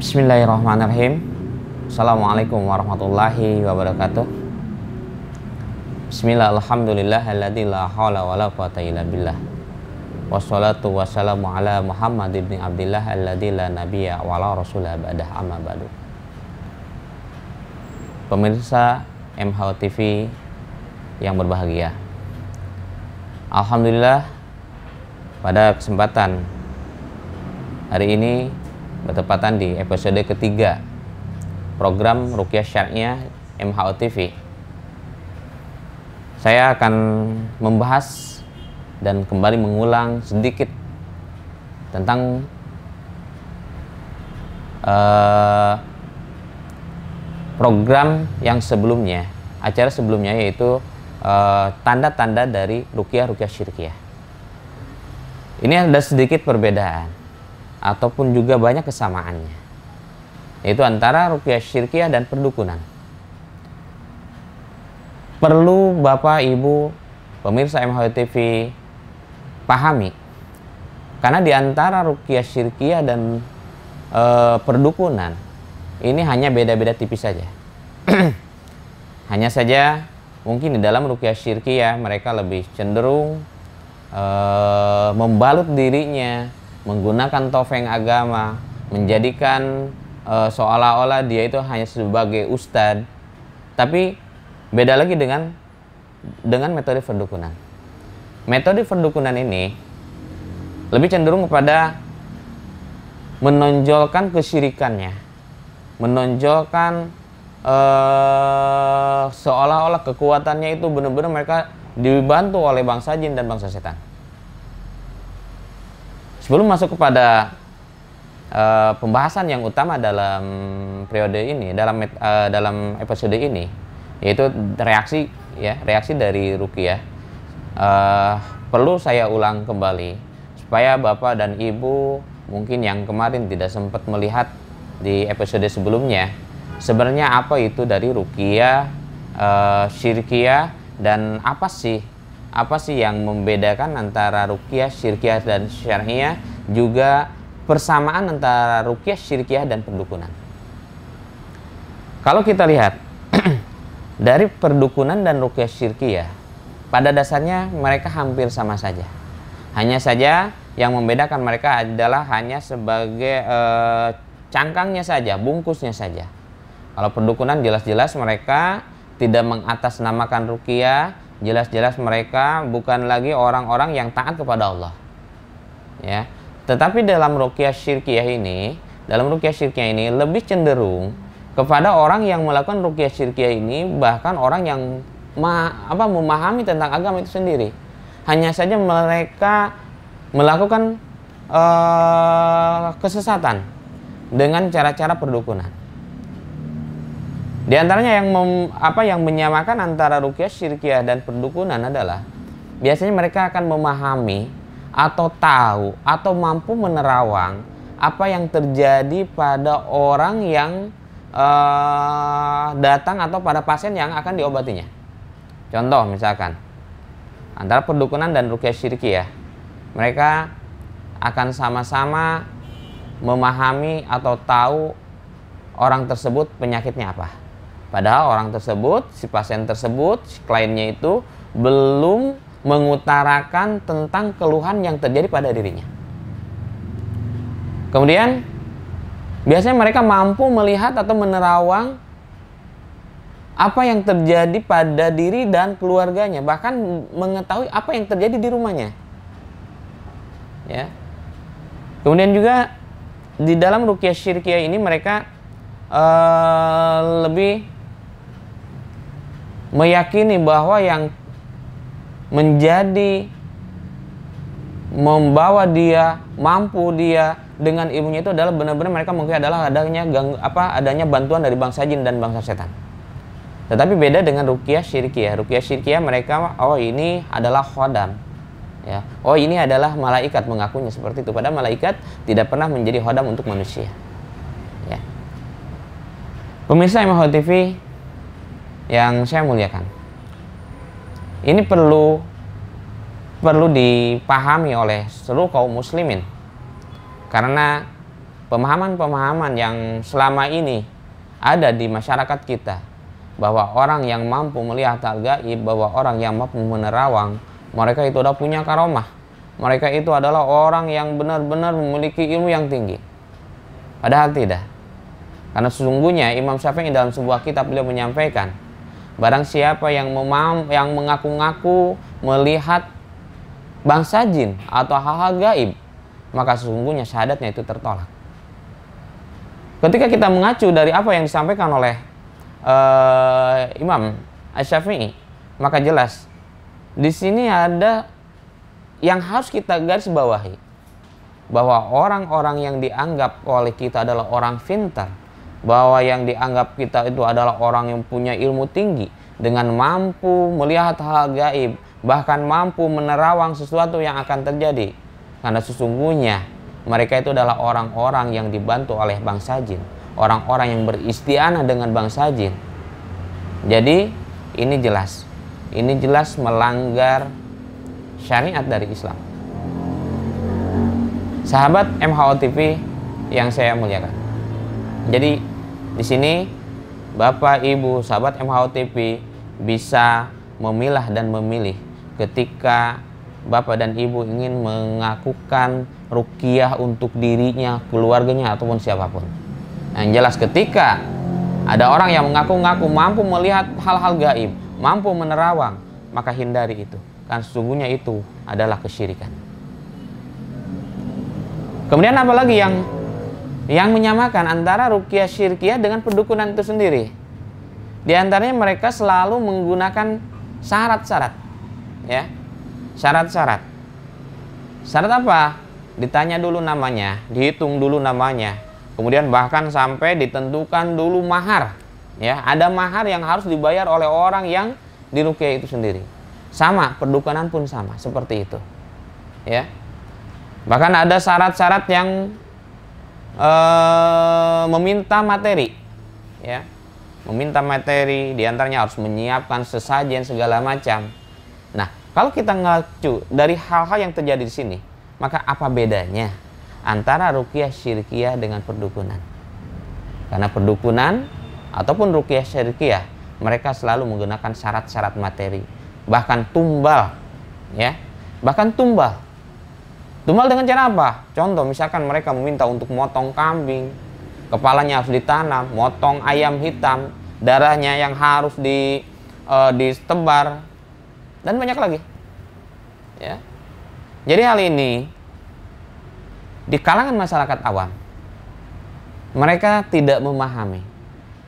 Bismillahirrahmanirrahim. Assalamualaikum warahmatullahi wabarakatuh. Bismillah, alhamdulillah, alladzi la haula wa la quwata illa billah. Wassalatu wassalamu ala Muhammad ibn Abdillah alladzi la nabiyya wa la rasulah ba'dah, amma ba'du. Pemirsa MH TV yang berbahagia, alhamdulillah pada kesempatan hari ini bertepatan di episode ketiga program Ruqyah Syar'iyah MH TV. Saya akan membahas dan kembali mengulang sedikit tentang program yang sebelumnya, acara sebelumnya, yaitu tanda-tanda dari Ruqyah Syirkiyah. Ini ada sedikit perbedaan ataupun juga banyak kesamaannya, yaitu antara Ruqyah Syirkiyah dan perdukunan. Perlu Bapak Ibu pemirsa MH TV pahami, karena di antara Ruqyah Syirkiyah dan perdukunan ini hanya beda-beda tipis saja. Hanya saja mungkin di dalam Ruqyah Syirkiyah mereka lebih cenderung membalut dirinya menggunakan topeng agama, menjadikan seolah-olah dia itu hanya sebagai ustadz. Tapi beda lagi dengan metode perdukunan. Metode perdukunan ini lebih cenderung kepada menonjolkan kesyirikannya, menonjolkan seolah-olah kekuatannya itu benar-benar mereka dibantu oleh bangsa jin dan bangsa setan. Sebelum masuk kepada pembahasan yang utama dalam periode ini, dalam episode ini, yaitu reaksi dari Ruqyah, perlu saya ulang kembali supaya Bapak dan Ibu mungkin yang kemarin tidak sempat melihat di episode sebelumnya, sebenarnya apa itu dari Ruqyah Syirkiyah dan apa sih yang membedakan antara Ruqyah Syirkiyah dan Syar'iyah, juga persamaan antara Ruqyah Syirkiyah dan perdukunan. Kalau kita lihat dari perdukunan dan Ruqyah Syirkiyah, pada dasarnya mereka hampir sama saja. Hanya saja yang membedakan mereka adalah hanya sebagai cangkangnya saja, bungkusnya saja. Kalau perdukunan jelas-jelas mereka tidak mengatasnamakan Ruqyah, jelas-jelas mereka bukan lagi orang-orang yang taat kepada Allah, ya. Tetapi dalam Ruqyah Syirkiyah ini, lebih cenderung kepada orang yang melakukan Ruqyah Syirkiyah ini, bahkan orang yang memahami tentang agama itu sendiri. Hanya saja mereka melakukan kesesatan dengan cara-cara perdukunan. Di antaranya yang menyamakan antara Ruqyah Syirkiyah dan perdukunan adalah biasanya mereka akan memahami atau tahu atau mampu menerawang apa yang terjadi pada orang yang datang atau pada pasien yang akan diobatinya. Contoh misalkan antara perdukunan dan Ruqyah Syirkiyah, mereka akan sama-sama memahami atau tahu orang tersebut penyakitnya apa. Padahal orang tersebut, si pasien tersebut, si kliennya itu belum mengutarakan tentang keluhan yang terjadi pada dirinya. Kemudian, biasanya mereka mampu melihat atau menerawang apa yang terjadi pada diri dan keluarganya, bahkan mengetahui apa yang terjadi di rumahnya. Ya. Kemudian juga di dalam Ruqyah Syirkiyah ini mereka lebih meyakini bahwa yang menjadi membawa dia, mampu dia dengan ilmunya itu adalah benar-benar mereka mungkin adalah adanya bantuan dari bangsa jin dan bangsa setan. Tetapi beda dengan ruqyah syirkiyah. Ruqyah syirkiyah mereka, oh ini adalah khodam, ya. Oh ini adalah malaikat, mengakunya seperti itu. Padahal malaikat tidak pernah menjadi khodam untuk manusia. Ya. Pemirsa MH TV yang saya muliakan, ini perlu dipahami oleh seluruh kaum muslimin, karena pemahaman-pemahaman yang selama ini ada di masyarakat kita, bahwa orang yang mampu melihat hal gaib, bahwa orang yang mampu menerawang, mereka itu udah punya karomah, mereka itu adalah orang yang benar-benar memiliki ilmu yang tinggi. Padahal tidak, karena sesungguhnya Imam Syafi'i dalam sebuah kitab beliau menyampaikan, barang siapa yang mengaku-ngaku melihat bangsa jin atau hal-hal gaib, maka sesungguhnya syahadatnya itu tertolak. Ketika kita mengacu dari apa yang disampaikan oleh Imam Asy-Syafi'i, maka jelas di sini ada yang harus kita garis bawahi, bahwa orang-orang yang dianggap oleh kita adalah orang pintar, bahwa yang dianggap kita itu adalah orang yang punya ilmu tinggi, dengan mampu melihat hal gaib, bahkan mampu menerawang sesuatu yang akan terjadi, karena sesungguhnya mereka itu adalah orang-orang yang dibantu oleh bangsa jin, orang-orang yang beristianah dengan bangsa jin. Jadi ini jelas melanggar syariat dari Islam. Sahabat MHO TV yang saya muliakan, jadi di sini Bapak Ibu sahabat MHO TV bisa memilah dan memilih ketika Bapak dan Ibu ingin mengakukan ruqyah untuk dirinya, keluarganya, ataupun siapapun. Yang jelas ketika ada orang yang mengaku-ngaku mampu melihat hal-hal gaib, mampu menerawang, maka hindari itu, kan sesungguhnya itu adalah kesyirikan. Kemudian apalagi yang menyamakan antara ruqyah syirkiyah dengan perdukunan itu sendiri? Di antaranya mereka selalu menggunakan syarat-syarat, ya. Syarat-syarat. Syarat apa? Ditanya dulu namanya, dihitung dulu namanya, kemudian bahkan sampai ditentukan dulu mahar, ya. Ada mahar yang harus dibayar oleh orang yang diruqyah itu sendiri. Sama, perdukunan pun sama seperti itu, ya. Bahkan ada syarat-syarat yang meminta materi, ya. Meminta materi, diantaranya harus menyiapkan sesajen segala macam. Nah, kalau kita ngacu dari hal-hal yang terjadi di sini, maka apa bedanya antara ruqyah syirkiyah dengan perdukunan? Karena perdukunan ataupun ruqyah syirkiyah, mereka selalu menggunakan syarat-syarat materi, bahkan tumbal, ya, bahkan tumbal. Tumbal dengan cara apa? Contoh, misalkan mereka meminta untuk motong kambing, kepalanya harus ditanam, motong ayam hitam, darahnya yang harus ditebar, dan banyak lagi, ya. Jadi hal ini di kalangan masyarakat awam, mereka tidak memahami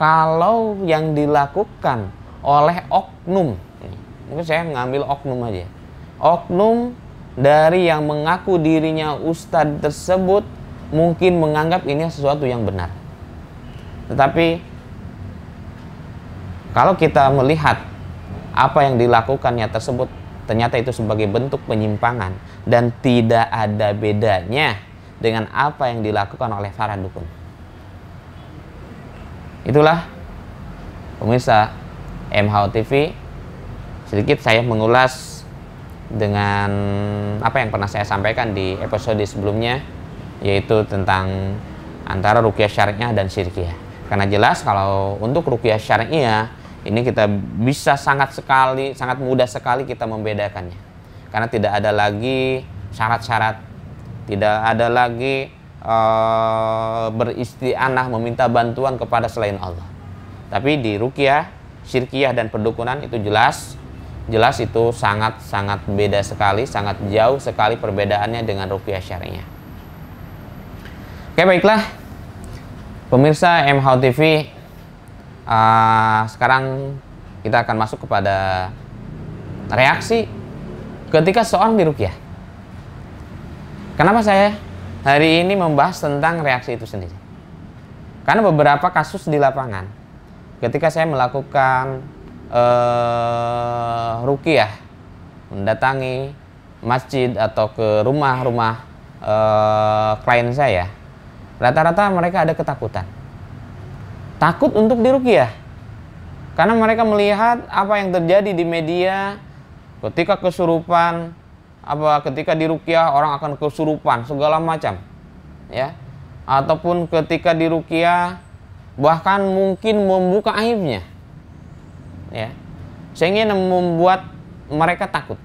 kalau yang dilakukan oleh oknum, mungkin saya mengambil oknum aja, oknum dari yang mengaku dirinya ustadz tersebut mungkin menganggap ini sesuatu yang benar. Tetapi kalau kita melihat apa yang dilakukannya tersebut, ternyata itu sebagai bentuk penyimpangan dan tidak ada bedanya dengan apa yang dilakukan oleh para dukun. Itulah pemirsa MHO TV, sedikit saya mengulas dengan apa yang pernah saya sampaikan di episode sebelumnya, yaitu tentang antara ruqyah syar'iyah dan syirkiyah. Karena jelas kalau untuk ruqyah syar'iyah ini kita bisa sangat mudah sekali kita membedakannya. Karena tidak ada lagi syarat-syarat, tidak ada lagi beristianah meminta bantuan kepada selain Allah. Tapi di ruqyah syirkiyah dan perdukunan itu jelas itu sangat beda sekali, sangat jauh sekali perbedaannya dengan ruqyah syar'iyah. Oke, baiklah pemirsa MHO TV, sekarang kita akan masuk kepada reaksi ketika seorang diruqyah. Kenapa saya hari ini membahas tentang reaksi itu sendiri. Karena beberapa kasus di lapangan, ketika saya melakukan ruqyah, mendatangi masjid atau ke rumah-rumah klien saya, rata-rata mereka ada ketakutan. Takut untuk diruqyah. Karena mereka melihat apa yang terjadi di media ketika kesurupan, ketika diruqyah orang akan kesurupan segala macam. Ya. Ataupun ketika diruqyah bahkan mungkin membuka aibnya. Ya. Sehingga membuat mereka takut.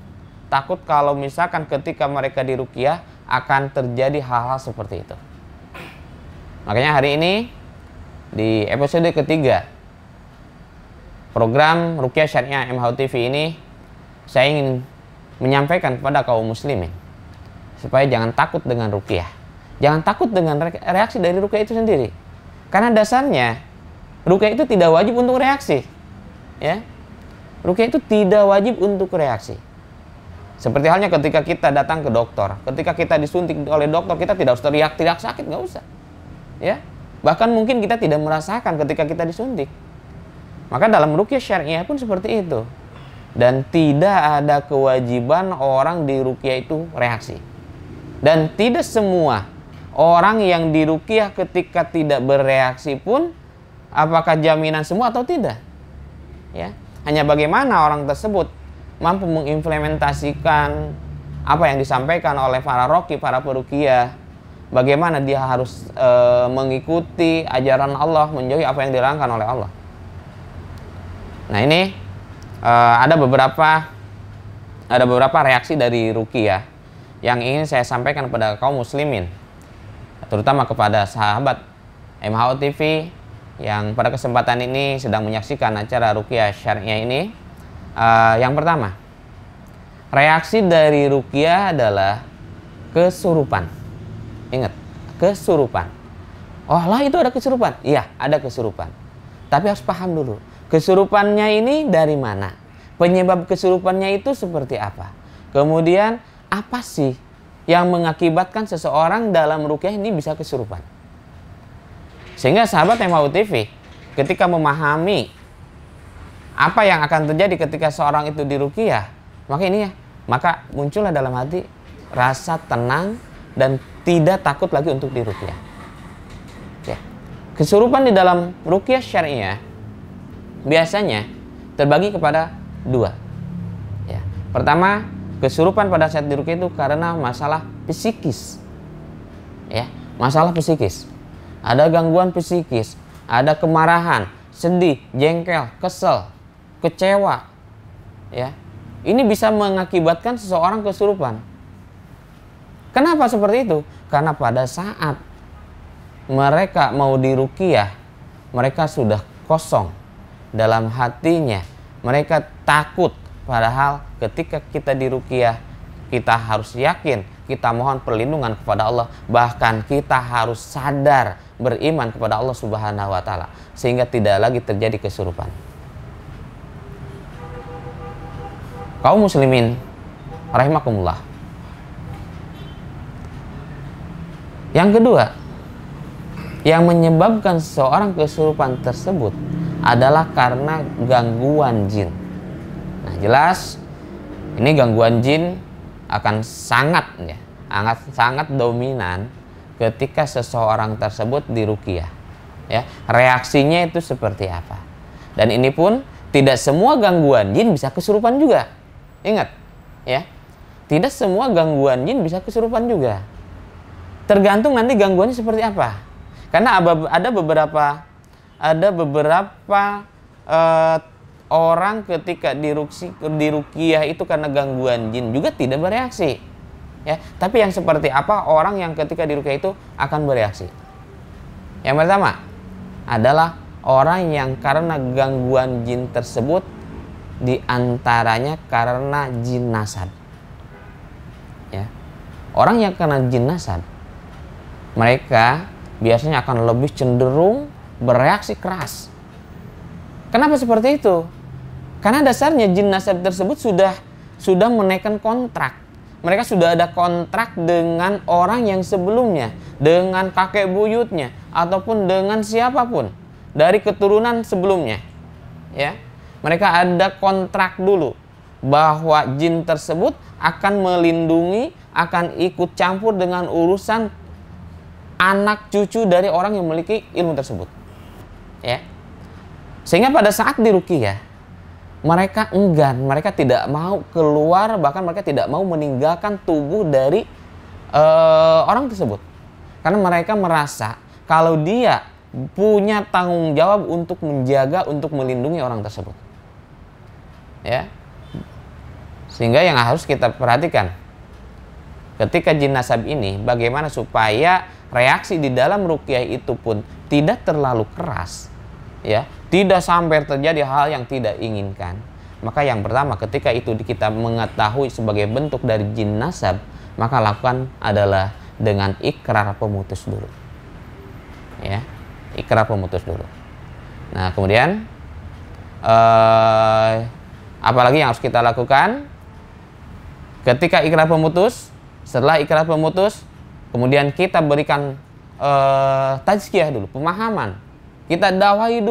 Takut kalau misalkan ketika mereka diruqyah akan terjadi hal-hal seperti itu. Makanya hari ini di episode ketiga program Ruqyah Syariah MH TV ini, saya ingin menyampaikan kepada kaum muslimin supaya jangan takut dengan ruqyah. Jangan takut dengan reaksi dari ruqyah itu sendiri. Karena dasarnya ruqyah itu tidak wajib untuk reaksi. Ya. Ruqyah itu tidak wajib untuk reaksi. Seperti halnya ketika kita datang ke dokter, ketika kita disuntik oleh dokter, kita tidak harus teriak-teriak sakit, nggak usah. Ya. Bahkan mungkin kita tidak merasakan ketika kita disuntik. Maka dalam ruqyah syariah pun seperti itu. Dan tidak ada kewajiban orang di ruqyah itu reaksi. Dan tidak semua orang yang di ruqyah ketika tidak bereaksi pun apakah jaminan semua atau tidak. Ya. Hanya bagaimana orang tersebut mampu mengimplementasikan apa yang disampaikan oleh para roqi, para peruqyah. Bagaimana dia harus mengikuti ajaran Allah, menjauhi apa yang dilarangkan oleh Allah. Nah ini ada beberapa reaksi dari ruqyah yang ingin saya sampaikan kepada kaum muslimin, terutama kepada sahabat MHO TV yang pada kesempatan ini sedang menyaksikan acara Ruqyah Syariah ini. Yang pertama, reaksi dari ruqyah adalah kesurupan. Ingat, kesurupan. Oh lah, itu ada kesurupan? Iya, ada kesurupan. Tapi harus paham dulu, kesurupannya ini dari mana? Penyebab kesurupannya itu seperti apa? Kemudian, apa sih yang mengakibatkan seseorang dalam ruqyah ini bisa kesurupan? Sehingga sahabat MHO TV ketika memahami apa yang akan terjadi ketika seorang itu diruqyah, maka muncullah dalam hati rasa tenang dan tidak takut lagi untuk diruqyah. Ya. Kesurupan di dalam ruqyah syariah biasanya terbagi kepada dua. Ya. Pertama, kesurupan pada saat diruqyah itu karena masalah psikis. Ya, masalah psikis. Ada gangguan psikis, ada kemarahan, sedih, jengkel, kesel, kecewa. Ya. Ini bisa mengakibatkan seseorang kesurupan. Kenapa seperti itu? Karena pada saat mereka mau diruqyah, mereka sudah kosong dalam hatinya. Mereka takut, padahal ketika kita diruqyah, kita harus yakin, kita mohon perlindungan kepada Allah. Bahkan kita harus sadar, beriman kepada Allah Subhanahu wa Ta'ala, sehingga tidak lagi terjadi kesurupan. Kaum muslimin rahimakumullah. Yang kedua, yang menyebabkan seseorang kesurupan tersebut adalah karena gangguan jin. Nah, jelas ini gangguan jin akan sangat dominan ketika seseorang tersebut diruqyah. Ya, reaksinya itu seperti apa? Dan ini pun tidak semua gangguan jin bisa kesurupan juga. Ingat, ya. Tidak semua gangguan jin bisa kesurupan juga. Tergantung nanti gangguannya seperti apa. Karena ada beberapa orang ketika diruqyah itu karena gangguan jin juga tidak bereaksi. Ya, tapi yang seperti apa orang yang ketika diruqyah itu akan bereaksi? Yang pertama adalah orang yang karena gangguan jin tersebut diantaranya karena jin nasab. Ya. Orang yang karena jin nasab, mereka biasanya akan lebih cenderung bereaksi keras. Kenapa seperti itu? Karena dasarnya jin nasab tersebut sudah menaikkan kontrak mereka sudah ada kontrak dengan orang yang sebelumnya, dengan kakek buyutnya, ataupun dengan siapapun dari keturunan sebelumnya. Ya, mereka ada kontrak dulu bahwa jin tersebut akan melindungi, akan ikut campur dengan urusan anak cucu dari orang yang memiliki ilmu tersebut. Ya, sehingga pada saat diruqyah mereka enggan, mereka tidak mau keluar, bahkan mereka tidak mau meninggalkan tubuh dari orang tersebut. Karena mereka merasa kalau dia punya tanggung jawab untuk menjaga, untuk melindungi orang tersebut. Ya. Sehingga yang harus kita perhatikan ketika jin nasab ini, bagaimana supaya reaksi di dalam ruqyah itu pun tidak terlalu keras. Ya, tidak sampai terjadi hal yang tidak inginkan. Maka yang pertama, ketika itu kita mengetahui sebagai bentuk dari jin nasab, maka lakukan adalah dengan ikrar pemutus dulu. Ya, ikrar pemutus dulu. Nah, kemudian apalagi yang harus kita lakukan ketika ikrar pemutus? Setelah ikrar pemutus, kemudian kita berikan tazkiyah dulu, pemahaman. Kita dakwahi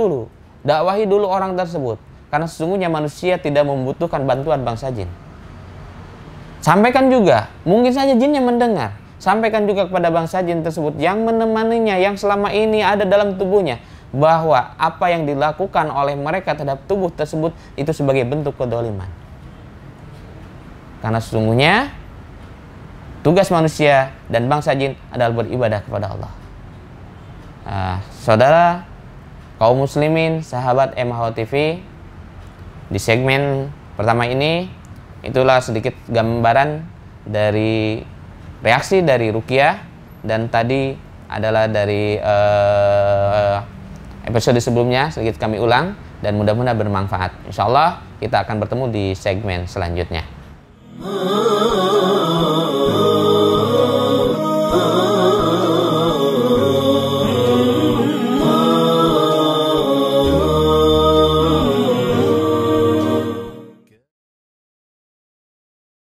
dulu orang tersebut, karena sesungguhnya manusia tidak membutuhkan bantuan bangsa jin. Sampaikan juga, mungkin saja jin yang mendengar, sampaikan juga kepada bangsa jin tersebut yang menemaninya, yang selama ini ada dalam tubuhnya, bahwa apa yang dilakukan oleh mereka terhadap tubuh tersebut itu sebagai bentuk kedoliman. Karena sesungguhnya tugas manusia dan bangsa jin adalah beribadah kepada Allah. Saudara kaum muslimin, sahabat MHO TV, di segmen pertama ini itulah sedikit gambaran dari reaksi dari ruqyah, dan tadi adalah dari episode sebelumnya sedikit kami ulang, dan mudah-mudahan bermanfaat. Insya Allah kita akan bertemu di segmen selanjutnya.